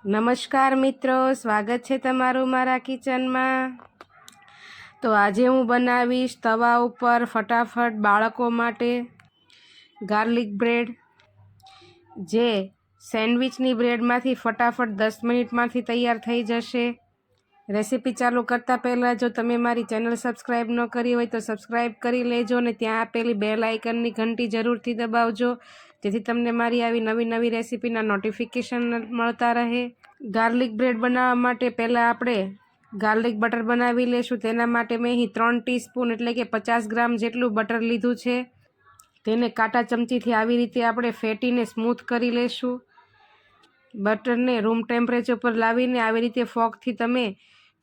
નમસ્કાર મિત્રો, સ્વાગત છે તમારું મારા કિચનમાં। તો આજે હું બનાવીશ તવા ઉપર ફટાફટ બાળકો માટે ગાર્લિક બ્રેડ, જે સેન્ડવિચની બ્રેડમાંથી ફટાફટ 10 મિનિટમાંથી તૈયાર થઈ જશે। રેસીપી ચાલુ કરતાં પહેલાં જો તમે મારી ચેનલ સબસ્ક્રાઈબ ન કરી હોય તો સબસ્ક્રાઈબ કરી લેજો અને ત્યાં આપેલી બેલ આઇકનની ઘંટી જરૂરથી દબાવજો, જેથી તમને મારી આવી નવી રેસીપીના નોટિફિકેશન મળતા રહે। ગાર્લિક બ્રેડ બનાવવા માટે પહેલાં આપણે ગાર્લિક બટર બનાવી લેશું। તેના માટે મેં અહીં 3 ટીસ્પૂન એટલે કે 50 ગ્રામ જેટલું બટર લીધું છે। તેને કાંટા ચમચીથી આવી રીતે આપણે ફેટીને સ્મૂથ કરી લેશું। બટરને રૂમ ટેમ્પરેચર પર લાવીને આવી રીતે ફોર્કથી તમે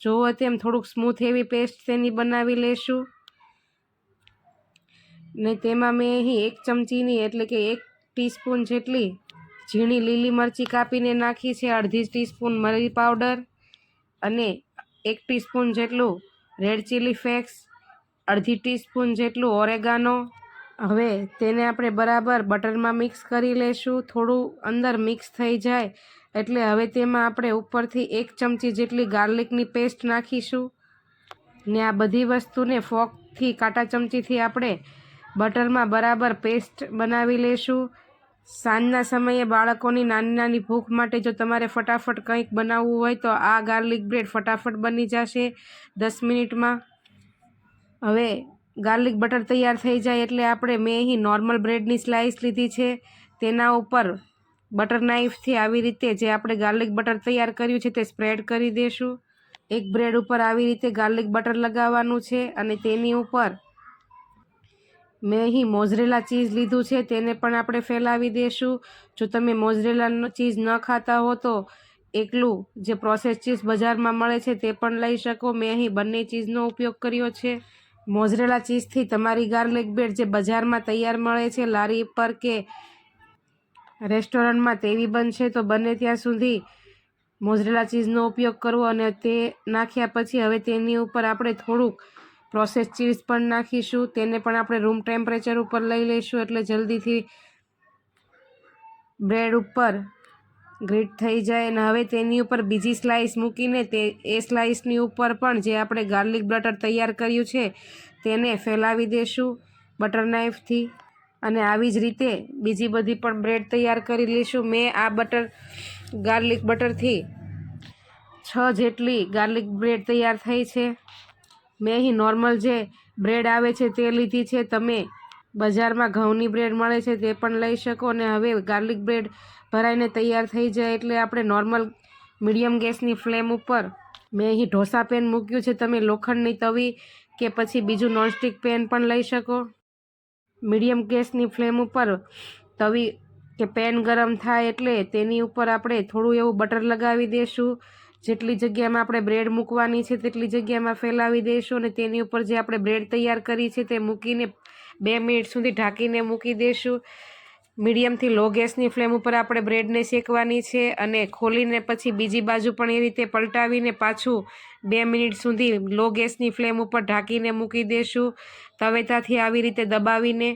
જોવો તેમ થોડુંક સ્મૂથ એવી પેસ્ટ તેની બનાવી લેશું। ને તેમાં મેં અહીં 1 ચમચીની એટલે કે 1 ટીસ્પૂન જેટલી ઝીણી લીલી મરચી કાપીને નાખી છે, અડધી ટીસ્પૂન મરી પાવડર અને 1 ટીસ્પૂન જેટલું રેડ ચીલી ફ્લેક્સ, અડધી ટીસ્પૂન જેટલું ઓરેગાનો। હવે તેને આપણે બરાબર બટરમાં મિક્સ કરી લેશું। થોડું અંદર મિક્સ થઈ જાય એટલે હવે તેમાં આપણે ઉપરથી 1 ચમચી જેટલી ગાર્લિકની પેસ્ટ નાખીશું ને આ બધી વસ્તુને ફોર્કથી કાંટા ચમચીથી આપણે બટરમાં બરાબર પેસ્ટ બનાવી લેશું। સાંજના સમયે બાળકોની નાની ભૂખ માટે જો તમારે ફટાફટ કંઈક બનાવવું હોય તો આ ગાર્લિક બ્રેડ ફટાફટ બની જશે 10 મિનિટમાં। હવે ગાર્લિક બટર તૈયાર થઈ જાય એટલે આપણે મેં અહીં નોર્મલ બ્રેડની સ્લાઇસ લીધી છે, તેના ઉપર બટર નાઇફથી આવી રીતે જે આપણે ગાર્લિક બટર તૈયાર કર્યું છે તે સ્પ્રેડ કરી દઈશું। એક બ્રેડ ઉપર આવી રીતે ગાર્લિક બટર લગાવવાનું છે અને તેની ઉપર મેં અહીં મોઝરેલા ચીઝ લીધું છે, તેને પણ આપણે ફેલાવી દઈશું। જો તમે મોઝરેલા ચીઝ ન ખાતા હો તો એકલું જે પ્રોસેસ ચીઝ બજારમાં મળે છે તે પણ લઈ શકો। મેં અહીં બંને ચીઝનો ઉપયોગ કર્યો છે। મોઝરેલા ચીઝથી તમારી ગાર્લિક બ્રેડ જે બજારમાં તૈયાર મળે છે લારી પર કે રેસ્ટોરન્ટમાં તેવી બનશે, તો બને ત્યાં સુધી મોઝરેલા ચીઝનો ઉપયોગ કરવો અને તે નાખ્યા પછી હવે તેની ઉપર આપણે થોડુંક પ્રોસેસ ચીઝ પણ નાખીશું। તેને પણ આપણે રૂમ ટેમ્પરેચર ઉપર લઈ લઈશું એટલે જલ્દીથી બ્રેડ ઉપર ગ્રીટ થઈ જાય। અને હવે તેની ઉપર બીજી સ્લાઇસ મૂકીને એ સ્લાઇસની ઉપર પણ જે આપણે ગાર્લિક બટર તૈયાર કર્યું છે તેને ફેલાવી દઈશું બટર નાઇફથી અને આવી જ રીતે બીજી બધી પણ બ્રેડ તૈયાર કરી લઈશું। મેં આ ગાર્લિક બટરથી 6 જેટલી ગાર્લિક બ્રેડ તૈયાર થઈ છે। મેં અહીં નોર્મલ જે બ્રેડ આવે છે તે લીધી છે, તમે બજારમાં ઘઉંની બ્રેડ મળે છે તે પણ લઈ શકો। અને હવે ગાર્લિક બ્રેડ ભરાઈને તૈયાર થઈ જાય એટલે આપણે નોર્મલ મીડિયમ ગેસની ફ્લેમ ઉપર મેં અહીં ઢોસા પેન મૂક્યું છે, તમે લોખંડની તવી કે પછી બીજું નોનસ્ટિક પેન પણ લઈ શકો। મીડિયમ ગેસની ફ્લેમ ઉપર તવી કે પેન ગરમ થાય એટલે તેની ઉપર આપણે થોડું એવું બટર લગાવી દઈશું। જેટલી જગ્યામાં આપણે બ્રેડ મૂકવાની છે તેટલી જગ્યામાં ફેલાવી દઈશું અને તેની ઉપર જે આપણે બ્રેડ તૈયાર કરી છે તે મૂકીને 2 મિનિટ સુધી ઢાંકીને મૂકી દઈશું। મીડિયમથી લો ગેસની ફ્લેમ ઉપર આપણે બ્રેડને શેકવાની છે અને ખોલીને પછી બીજી બાજુ પણ એ રીતે પલટાવીને પાછું 2 મિનિટ સુધી લો ગેસની ફ્લેમ ઉપર ઢાંકીને મૂકી દઈશું તવેથાથી આવી રીતે દબાવીને।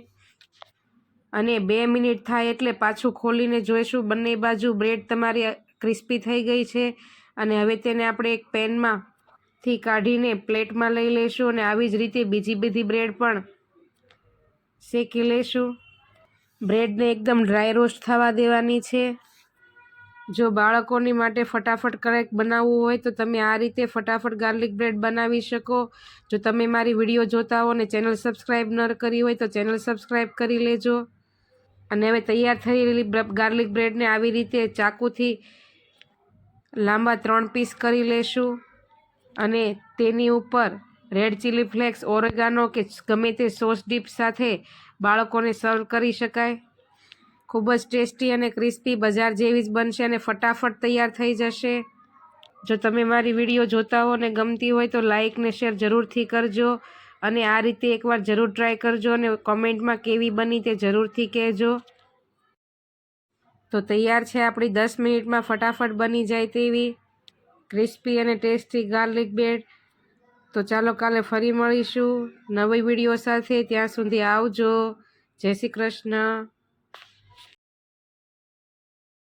અને 2 મિનિટ થાય એટલે પાછું ખોલીને જોઈશું બંને બાજુ બ્રેડ તમારી ક્રિસ્પી થઈ ગઈ છે અને હવે તેને આપણે એક પેનમાંથી કાઢીને પ્લેટમાં લઈ લઈશું અને આવી જ રીતે બીજી બધી બ્રેડ પણ શેકી લઈશું। બ્રેડને એકદમ ડ્રાય રોસ્ટ થવા દેવાની છે। જો બાળકોની માટે ફટાફટ કંઈક બનાવવું હોય તો તમે આ રીતે ફટાફટ ગાર્લિક બ્રેડ બનાવી શકો। જો તમે મારી વિડીયો જોતા હો અને ચેનલ સબસ્ક્રાઈબ ન કરી હોય તો ચેનલ સબસ્ક્રાઈબ કરી લેજો। અને હવે તૈયાર થયેલી ગાર્લિક બ્રેડને આવી રીતે ચાકુથી લાંબા 3 પીસ કરી લેશું અને તેની ઉપર રેડ ચીલી ફ્લેક્સ, ઓરેગાનો કે ગમે તે સોસ ડીપ સાથે બાળકોને સર્વ કરી શકાય। ખૂબ જ ટેસ્ટી અને ક્રિસ્પી બજાર જેવી જ બનશે અને ફટાફટ તૈયાર થઈ જશે। જો તમે મારી વિડીયો જોતા હો અને ગમતી હોય તો લાઇક ને શેર જરૂરથી કરજો અને આ રીતે એકવાર જરૂર ટ્રાય કરજો અને કોમેન્ટમાં કેવી બની તે જરૂરથી કહેજો। તો તૈયાર છે આપણી 10 મિનિટમાં ફટાફટ બની જાય તેવી ક્રિસ્પી અને ટેસ્ટી ગાર્લિક બ્રેડ। તો ચાલો કાલે ફરી મળીશું નવી વિડીયો સાથે, ત્યાં સુધી આવજો। જય શ્રી કૃષ્ણ।